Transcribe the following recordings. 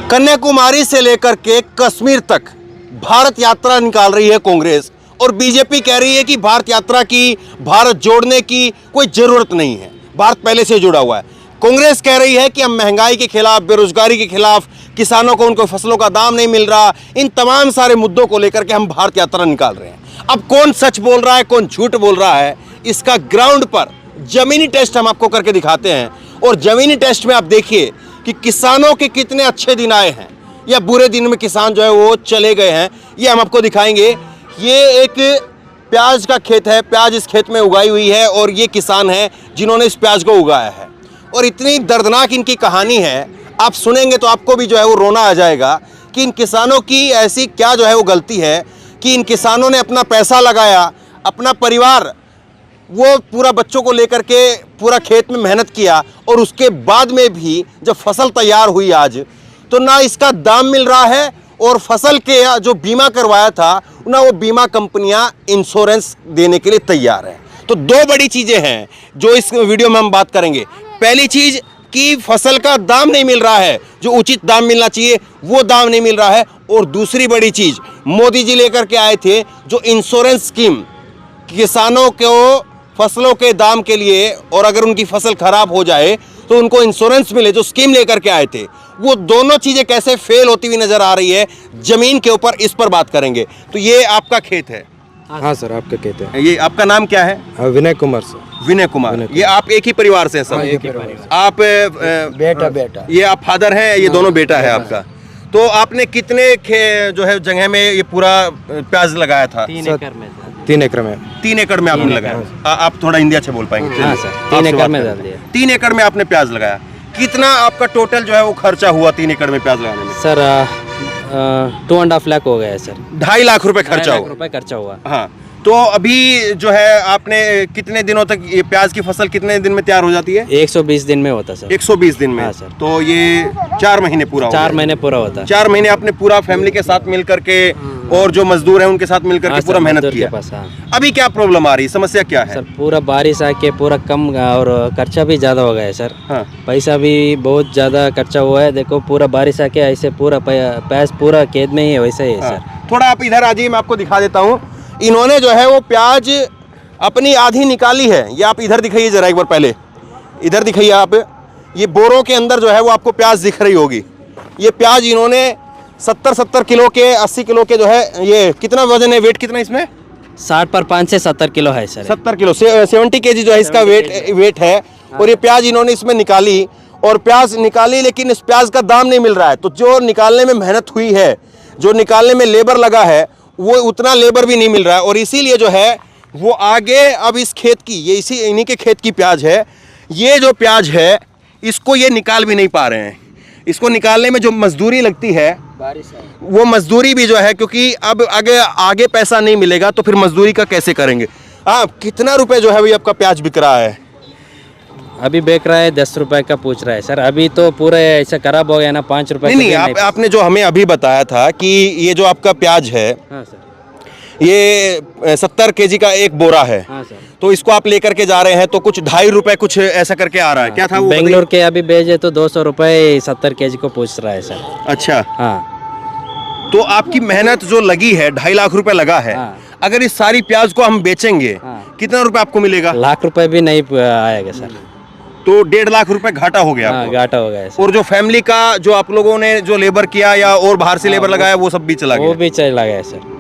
कन्याकुमारी से लेकर के कश्मीर तक भारत यात्रा निकाल रही है कांग्रेस, और बीजेपी कह रही है कि भारत यात्रा की, भारत जोड़ने की कोई ज़रूरत नहीं है, भारत पहले से जुड़ा हुआ है। कांग्रेस कह रही है कि हम महंगाई के खिलाफ, बेरोजगारी के खिलाफ, किसानों को उनको फसलों का दाम नहीं मिल रहा, इन तमाम सारे मुद्दों को लेकर के हम भारत यात्रा निकाल रहे हैं। अब कौन सच बोल रहा है, कौन झूठ बोल रहा है, इसका ग्राउंड पर ज़मीनी टेस्ट हम आपको करके दिखाते हैं। और ज़मीनी टेस्ट में आप देखिए कि किसानों के कितने अच्छे दिन आए हैं या बुरे दिन में किसान जो है वो चले गए हैं, ये हम आपको दिखाएंगे। ये एक प्याज का खेत है, प्याज इस खेत में उगाई हुई है और ये किसान हैं जिन्होंने इस प्याज को उगाया है। और इतनी दर्दनाक इनकी कहानी है, आप सुनेंगे तो आपको भी जो है वो रोना आ जाएगा कि इन किसानों की ऐसी क्या जो है वो गलती है कि इन किसानों ने अपना पैसा लगाया, अपना परिवार, वो पूरा बच्चों को लेकर के पूरा खेत में मेहनत किया, और उसके बाद में भी जब फसल तैयार हुई आज, तो ना इसका दाम मिल रहा है, और फसल के जो बीमा करवाया था ना वो बीमा कंपनियां इंश्योरेंस देने के लिए तैयार हैं। तो दो बड़ी चीज़ें हैं जो इस वीडियो में हम बात करेंगे। पहली चीज़ कि फसल का दाम नहीं मिल रहा है, जो उचित दाम मिलना चाहिए वो दाम नहीं मिल रहा है। और दूसरी बड़ी चीज़ मोदी जी लेकर के आए थे जो इंश्योरेंस स्कीम, किसानों को फसलों के दाम के लिए, और अगर उनकी फसल खराब हो जाए तो उनको इंश्योरेंस मिले, जो स्कीम लेकर के आए थे, वो दोनों चीज़ें कैसे फेल होती हुई नज़र आ रही है ज़मीन के ऊपर, इस पर बात करेंगे। तो ये आपका खेत है? हाँ सर, आपका खेत है। ये आपका नाम क्या है? विनय कुमार सर। विनय कुमार। ये आप एक ही परिवार से हैं सब? एक ही परिवार। आप बेटा ये आप फादर हैं, ये दोनों बेटा है आपका। तो आपने कितने जो है जगह में ये पूरा प्याज लगाया था? 3 एकड़ में। 3 एकड़ में। 3 एकड़ में आपने लगाया। आप थोड़ा हिंदी अच्छा बोल पाएंगे? हाँ सर, 3 एकड़ में डाल दिया। 3 एकड़ में आपने प्याज लगाया। कितना आपका टोटल जो है वो खर्चा हुआ 3 एकड़ में प्याज लगाने में? सर 2.5 लाख हो गया है सर। 2.5 लाख रुपए खर्चा हुआ। 2.5 लाख रुपए खर्चा हुआ। हाँ, तो अभी जो है आपने कितने दिनों तक, ये प्याज की फसल कितने दिन में तैयार हो जाती है? 120 दिन में होता सर। 120 दिन में? हाँ सर। तो ये 4 महीने पूरा? 4 महीने पूरा होता है। 4 महीने आपने पूरा फैमिली के साथ मिल करके और जो मजदूर हैं उनके साथ मिल करके पूरा मेहनत किया। अभी क्या प्रॉब्लम आ रही है, समस्या क्या है? सर पूरा बारिश आके पूरा कम, और खर्चा भी ज़्यादा हो गया है सर। हाँ। पैसा भी बहुत ज़्यादा खर्चा हुआ है। देखो पूरा बारिश आके ऐसे पूरा प्याज पूरा खेत में ही है, वैसा ही है सर। थोड़ा आप इधर आ जाइए, मैं आपको दिखा देता हूँ। इन्होंने जो है वो प्याज अपनी आधी निकाली है। ये आप इधर दिखाइए जरा एक बार, पहले इधर दिखाइए आप। ये बोरों के अंदर जो है वो आपको प्याज दिख रही होगी। ये प्याज इन्होंने 70 किलो के, 80 किलो के जो है, ये कितना वजन है, वेट कितना इसमें? 60 पर 5 से 70 किलो है सर। 70 किलो, 70 kg जो है इसका वेट है। और ये प्याज इन्होंने इसमें निकाली, और प्याज निकाली, लेकिन इस प्याज का दाम नहीं मिल रहा है। तो जो निकालने में मेहनत हुई है, जो निकालने में लेबर लगा है, वो उतना लेबर भी नहीं मिल रहा है। और इसीलिए जो है वो आगे अब इस खेत की, ये इन्हीं के खेत की प्याज है, ये जो प्याज है इसको ये निकाल भी नहीं पा रहे हैं। इसको निकालने में जो मजदूरी लगती है, वो मजदूरी भी जो है, क्योंकि अब आगे पैसा नहीं मिलेगा तो फिर मजदूरी का कैसे करेंगे। हाँ, कितना रुपए जो है भाई आपका प्याज बिक रहा है? अभी बेच रहा है 10 रुपए का पूछ रहा है सर। अभी तो पूरा ऐसा खराब हो गया ना, 5 रुपए। नहीं, आपने जो हमें अभी बताया था कि ये जो आपका प्याज है, हाँ सर, ये 70 kg का एक बोरा है। हाँ सर। तो इसको आप लेकर के जा रहे हैं तो कुछ 2.5 रुपए कुछ ऐसा करके आ रहा है। क्या था वो? बेंगलोर के अभी भेजे तो 200 रुपए 70 kg को पूछ रहा है सर। अच्छा। हाँ। तो आपकी मेहनत जो लगी है, 2.5 लाख रुपए लगा है। हाँ। अगर इस सारी प्याज को हम बेचेंगे, हाँ। कितना रुपए आपको मिलेगा? 1 लाख रुपए भी नहीं आएगा सर। तो 1.5 लाख रुपए घाटा हो गया। हाँ, घाटा हो गया सर। और जो फैमिली का जो आप लोगों ने जो लेबर किया या और बाहर से लेबर लगाया, वो सब भी चला गया? वो भी चला गया सर।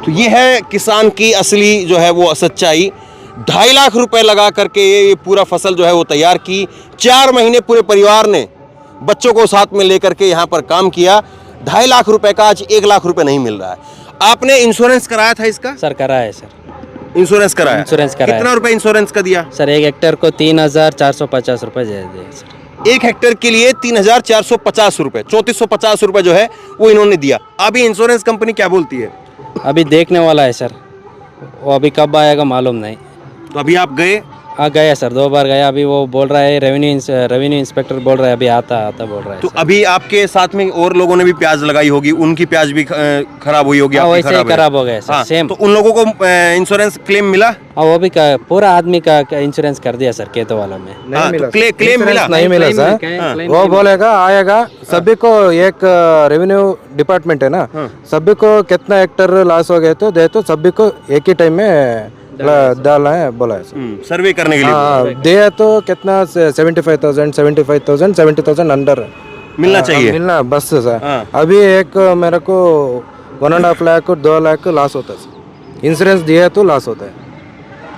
तो ये है किसान की असली जो है वो सच्चाई। 2.5 लाख रुपए लगा करके ये पूरा फसल जो है वो तैयार की। 4 महीने पूरे परिवार ने बच्चों को साथ में लेकर के यहाँ पर काम किया। 2.5 लाख रुपए का आज 1 लाख रुपए नहीं मिल रहा है। आपने इंश्योरेंस कराया था इसका? सर कराया है सर। इंश्योरेंस कराया? इंश्योरेंस कराया। कितना रुपए इंश्योरेंस का दिया सर? 1 हेक्टेयर को 3,450 रुपए दे दिए सर। 1 हेक्टेयर के लिए 3,450 रुपए, 3450 रुपए जो है वो इन्होंने दिया। अभी इंश्योरेंस कंपनी क्या बोलती है? अभी देखने वाला है सर, वो अभी कब आएगा मालूम नहीं। तो अभी आप गए? हाँ गया सर, 2 बार गया। अभी वो बोल रहा है रेवेन्यू इंस्पेक्टर बोल रहा है अभी आता बोल रहा है तो सर। अभी आपके साथ में और लोगों ने भी प्याज लगाई होगी, उनकी प्याज भी खराब हुई होगी, हाँ, आपकी वैसे ही खराब है। खराब हो गया सर, हाँ, सेम। तो उन लोगों को इंश्योरेंस क्लेम मिला? हाँ, वो भी पूरा आदमी का इंश्योरेंस कर दिया सर खेतों वालों में। हाँ, तो क्लेम मिला? नहीं मिला सर। क्लेम वो बोलेगा आएगा सभी को, एक रेवेन्यू डिपार्टमेंट है ना, सभी को कितना हेक्टर लॉस हो गए तो दे, तो सभी को एक ही टाइम में डालना है बोला है सर। सर्वे करने के लिए हाँ दे तो कितना 75,000 70,000 अंडर मिलना चाहिए। मिलना बस सर। हाँ। अभी एक मेरे को 1.5 लाख 2 लाख लॉस होता है सर, इंश्योरेंस दिया तो लॉस होता है।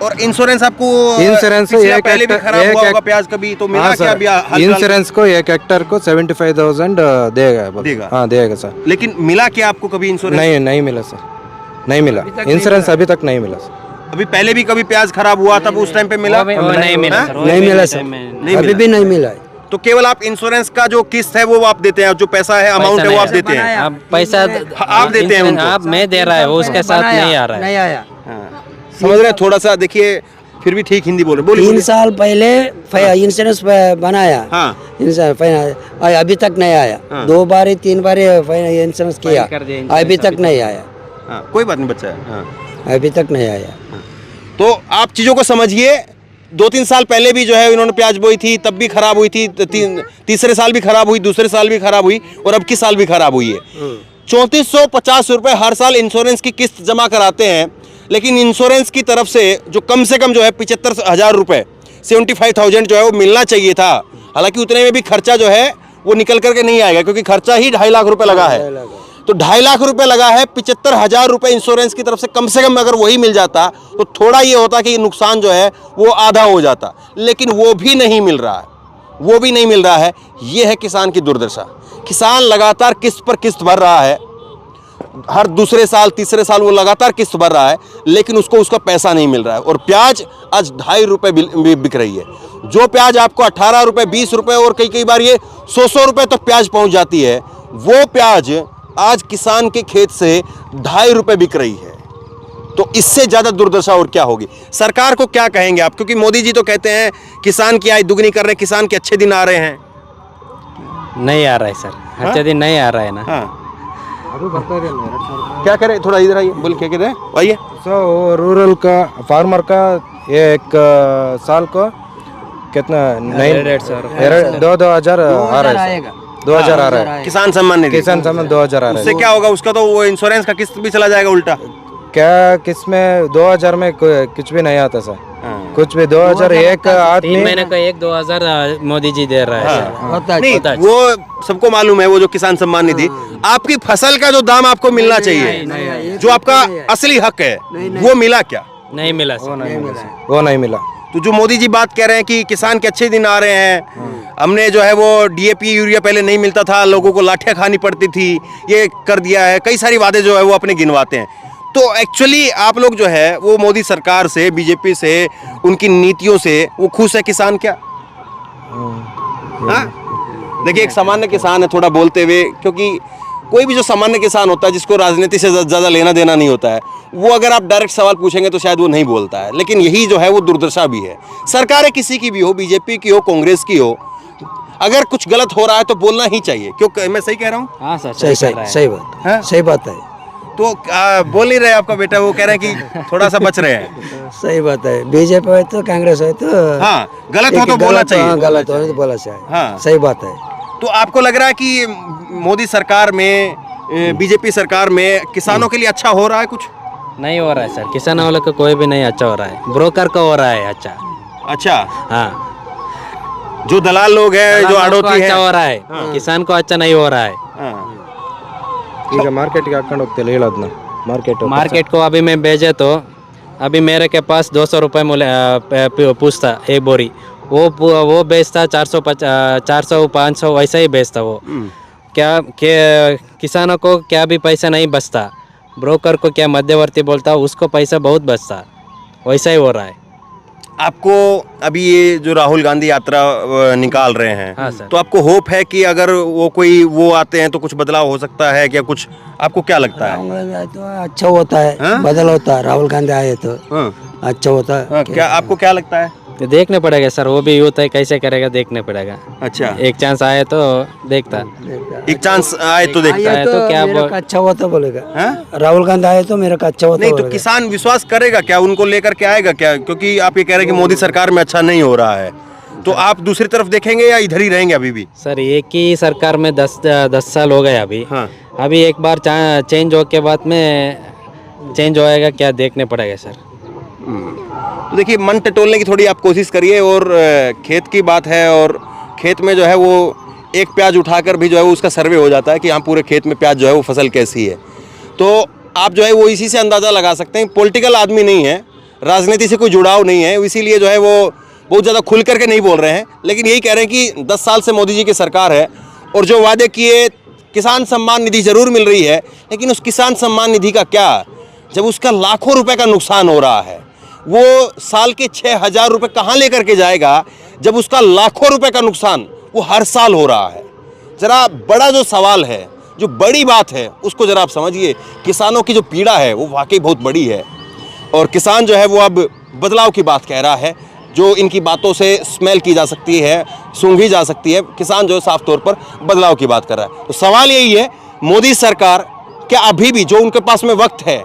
और इंश्योरेंस आपको इंश्योरेंस पिछले एक पहले भी हेक्टर- खराब एक हुआ होगा हेक्टर- प्याज कभी, तो मिला हाँ क्या सर, अभी हाल फिलहाल? इंश्योरेंस को एक हेक्टर को 75,000 देगा बस। देगा? हाँ देगा सर। लेकिन मिला क्या आपको कभी इंश्योरेंस? नहीं मिला सर, नहीं मिला इंश्योरेंस अभी तक नहीं मिला सर। अभी पहले भी कभी प्याज खराब हुआ तब उस टाइम पे मिला? वो नहीं मिला हाँ? सर, वो नहीं भी मिला टाइम सर, में नहीं अभी मिला। भी नहीं मिला है। तो केवल आप इंश्योरेंस का जो किस्त है वो आप देते हैं, जो पैसा है अमाउंट है वो आप देते हैं? आप पैसा आप देते हैं उनको? आप मैं दे रहा है, वो उसके साथ नहीं आ रहा है। नहीं आया। हाँ। समझ रहे हैं? थोड़ा सा देखिए, फिर भी ठीक हिंदी बोल रहे, बोलिए 3 बोलिए। साल पहले इंश्योरेंस बनाया, हाँ अभी तक नहीं आया। हाँ। 2 बार 3 बार इंश्योरेंस किया, कर दिया इंश्योरेंस, अभी तक नहीं आया, हाँ, कोई बात नहीं बच्चा है। हाँ। अभी तक नहीं आया। तो आप चीज़ों को समझिए। 2-3 साल पहले भी जो है इन्होंने प्याज बोई थी, तब भी खराब हुई थी, तीसरे साल भी खराब हुई, दूसरे साल भी खराब हुई और अब की साल भी खराब हुई है। 3450 रुपये हर साल इंश्योरेंस की किस्त जमा कराते हैं, लेकिन इंश्योरेंस की तरफ से जो कम जो है 75,000 रुपये 75,000 जो है वो मिलना चाहिए था। हालांकि उतने में भी खर्चा जो है वो निकल करके नहीं आएगा, क्योंकि खर्चा ही 2.5 लाख रुपए लगा है। तो 2.5 लाख रुपए लगा है, 75,000 रुपए इंश्योरेंस की तरफ से कम अगर वही मिल जाता तो थोड़ा ये होता कि नुकसान जो है वो आधा हो जाता, लेकिन वो भी नहीं मिल रहा है, वो भी नहीं मिल रहा है। ये है किसान की दुर्दशा। किसान लगातार किस्त पर किस्त भर रहा है, हर दूसरे साल तीसरे साल वो लगातार किस्त भर रहा है, लेकिन उसको उसका पैसा नहीं मिल रहा है। और प्याज आज 2.5 रुपये बिक रही है। जो प्याज आपको 18 रुपये 20 रुपये और कई बार ये 100 रुपये तक प्याज पहुंच जाती है, वो प्याज आज किसान के खेत से 2.5 रुपये बिक रही है। तो इससे ज़्यादा दुर्दशा और क्या होगी? सरकार को क्या कहेंगे आप? क्योंकि मोदी जी तो कहते हैं किसान की आय दुगनी कर रहे हैं, किसान के अच्छे दिन आ रहे हैं। नहीं आ रहा है सर, अच्छे दिन नहीं आ रहा है ना। हाँ, क्या करें? थोड़ा इधर आइए, बोल क्या कहते हैं, आइए। सो रूरल का फार्मर का एक साल को कितना? नहीं 2,000 आ रहा है, 2,000 आ रहा है। किसान सम्मान निधि, किसान सम्मान 2,000 आ रहा उससे है। क्या होगा? उसका तो वो इंश्योरेंस का किस्त भी चला जाएगा उल्टा। क्या किसमें 2,000 में कुछ भी नहीं आता सर, कुछ भी 2,000 एक 3 आदमी। महीने का 1-2 हज़ार मोदी जी दे रहा है सर। होता है। नहीं, वो सबको मालूम है, वो जो किसान सम्मान निधि, आपकी फसल का जो दाम आपको मिलना चाहिए, जो आपका असली हक है, वो मिला क्या? नहीं मिला सर। वो नहीं मिला। तो जो मोदी जी बात कह रहे हैं कि किसान के अच्छे दिन आ रहे हैं, हमने जो है वो डीएपी यूरिया पहले नहीं मिलता था, लोगों को लाठियां खानी पड़ती थी, ये कर दिया है, कई सारी वादे जो है वो अपने गिनवाते हैं। तो एक्चुअली आप लोग जो है वो मोदी सरकार से, बीजेपी से, उनकी नीतियों से वो खुश है किसान क्या? हाँ, देखिए एक सामान्य किसान है, थोड़ा बोलते हुए, क्योंकि कोई भी जो सामान्य किसान होता है जिसको राजनीति से ज़्यादा लेना देना नहीं होता है, वो अगर आप डायरेक्ट सवाल पूछेंगे तो शायद वो नहीं बोलता है। लेकिन यही जो है वो दुर्दशा भी है। सरकारें किसी की भी हो, बीजेपी की हो, कांग्रेस की हो, अगर कुछ गलत हो रहा है तो बोलना ही चाहिए। क्यों, मैं सही कह रहा हूँ? हाँ सर, सही सही कर रहा है। सही बात, हाँ? सही बात है, तो बोल नहीं रहे आपका बेटा, वो कह रहे हैं कि थोड़ा सा बच रहे हैं। सही बात है। बीजेपी है तो कांग्रेस है तो हाँ, गलत हो तो बोलना चाहिए। हाँ, गलत हो तो बोलना चाहिए। हाँ। सही बात है। तो आपको लग रहा है कि मोदी सरकार में, बीजेपी सरकार में किसानों के लिए अच्छा हो रहा है कुछ? नहीं हो रहा है सर, किसानों वालों को कोई भी नहीं अच्छा हो रहा है, ब्रोकर को हो रहा है अच्छा। अच्छा, हाँ, जो दलाल लोग हैं, जो उसको आड़ोती है। अच्छा हो रहा है, किसान को अच्छा नहीं हो रहा है। हाँ। ಈಗ ಮಾರ್ಕೆಟ್ಗೆ ಹಾಕೊಂಡು ಹೋಗ್ತಿಲ್ಲ ಹೇಳೋದನ್ನ मार्केट को अभी मैं भेजे तो अभी मेरे के पास 200 रुपये पूछता एक बोरी, वो बेचता 400 500 वैसा ही बेचता वो। क्या किसानों को क्या भी पैसा नहीं बचता, ब्रोकर को क्या मध्यवर्ती बोलता उसको पैसा बहुत बचता, वैसा ही हो रहा है। आपको अभी ये जो राहुल गांधी यात्रा निकाल रहे हैं, हाँ सर। तो आपको होप है कि अगर वो आते हैं तो कुछ बदलाव हो सकता है क्या? कुछ आपको क्या लगता है? राहुल गांधी आए तो अच्छा होता है, हाँ? बदल होता है। राहुल गांधी आए तो हाँ, अच्छा होता है। हाँ, क्या आपको क्या लगता है? देखने पड़ेगा सर, वो भी यूथ है, कैसे करेगा देखने पड़ेगा। अच्छा, एक चांस आए तो देखता, एक चांस आए तो देखता है। आए तो क्या मेरा का अच्छा हुआ तो बोलेगा। हाँ? राहुल गांधी आए तो मेरा का अच्छा हुआ नहीं तो तो बोलेगा। किसान विश्वास करेगा क्या, उनको लेकर के आएगा क्या? क्योंकि आप ये कह रहे हैं कि मोदी सरकार में अच्छा नहीं हो रहा है, तो आप दूसरी तरफ देखेंगे या इधर ही रहेंगे अभी भी? सर एक ही सरकार में 10 साल हो गए अभी। हाँ। अभी एक बार चेंज हो के बाद में चेंज होएगा क्या देखने पड़ेगा सर। तो देखिए, मन टटोलने की थोड़ी आप कोशिश करिए। और खेत की बात है, और खेत में जो है वो एक प्याज उठाकर भी जो है वो उसका सर्वे हो जाता है कि हाँ पूरे खेत में प्याज जो है वो फसल कैसी है। तो आप जो है वो इसी से अंदाज़ा लगा सकते हैं। पॉलिटिकल आदमी नहीं है, राजनीति से कोई जुड़ाव नहीं है, इसीलिए जो है वो बहुत ज़्यादा खुल करके नहीं बोल रहे हैं। लेकिन यही कह रहे हैं कि 10 साल से मोदी जी की सरकार है और जो वादे किए, किसान सम्मान निधि ज़रूर मिल रही है, लेकिन उस किसान सम्मान निधि का क्या, जब उसका लाखों रुपए का नुकसान हो रहा है, वो साल के 6,000 रुपये कहाँ लेकर के जाएगा जब उसका लाखों रुपए का नुकसान वो हर साल हो रहा है। ज़रा बड़ा जो सवाल है, जो बड़ी बात है, उसको ज़रा आप समझिए। किसानों की जो पीड़ा है वो वाकई बहुत बड़ी है, और किसान जो है वो अब बदलाव की बात कह रहा है, जो इनकी बातों से स्मेल की जा सकती है, सूंघी जा सकती है। किसान जो है साफ तौर पर बदलाव की बात कर रहा है। तो सवाल यही है, मोदी सरकार क्या अभी भी जो उनके पास में वक्त है,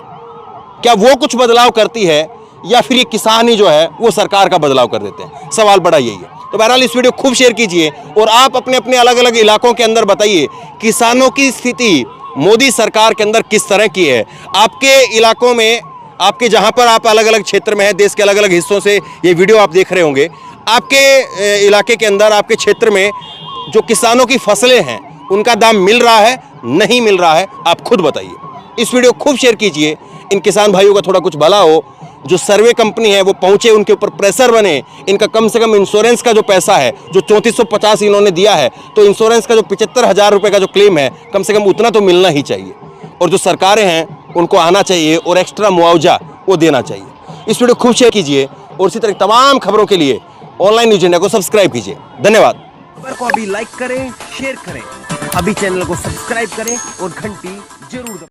क्या वो कुछ बदलाव करती है, या फिर ये किसान ही जो है वो सरकार का बदलाव कर देते हैं? सवाल बड़ा यही है। तो बहरहाल इस वीडियो खूब शेयर कीजिए, और आप अपने अपने अलग अलग इलाकों के अंदर बताइए किसानों की स्थिति मोदी सरकार के अंदर किस तरह की है। आपके इलाकों में, आपके जहां पर आप अलग अलग क्षेत्र में हैं, देश के अलग अलग हिस्सों से ये वीडियो आप देख रहे होंगे, आपके इलाके के अंदर, आपके क्षेत्र में जो किसानों की फसलें हैं उनका दाम मिल रहा है, नहीं मिल रहा है, आप खुद बताइए। इस वीडियो खूब शेयर कीजिए, इन किसान भाइयों का थोड़ा कुछ भला हो। जो सर्वे कंपनी है वो पहुंचे, उनके ऊपर प्रेशर बने, इनका कम से कम इंश्योरेंस का जो पैसा है, जो 3450 इन्होंने दिया है, तो इंश्योरेंस का जो 75,000 रुपये का जो क्लेम है, कम से कम उतना तो मिलना ही चाहिए। और जो सरकारें हैं उनको आना चाहिए और एक्स्ट्रा मुआवजा वो देना चाहिए। इस वीडियो खूब शेयर कीजिए, और इसी तरह तमाम खबरों के लिए ऑनलाइन न्यूज इंडिया को सब्सक्राइब कीजिए। धन्यवाद। खबर को अभी लाइक करें, शेयर करें, अभी चैनल को सब्सक्राइब करें और घंटी जरूर दबाएं।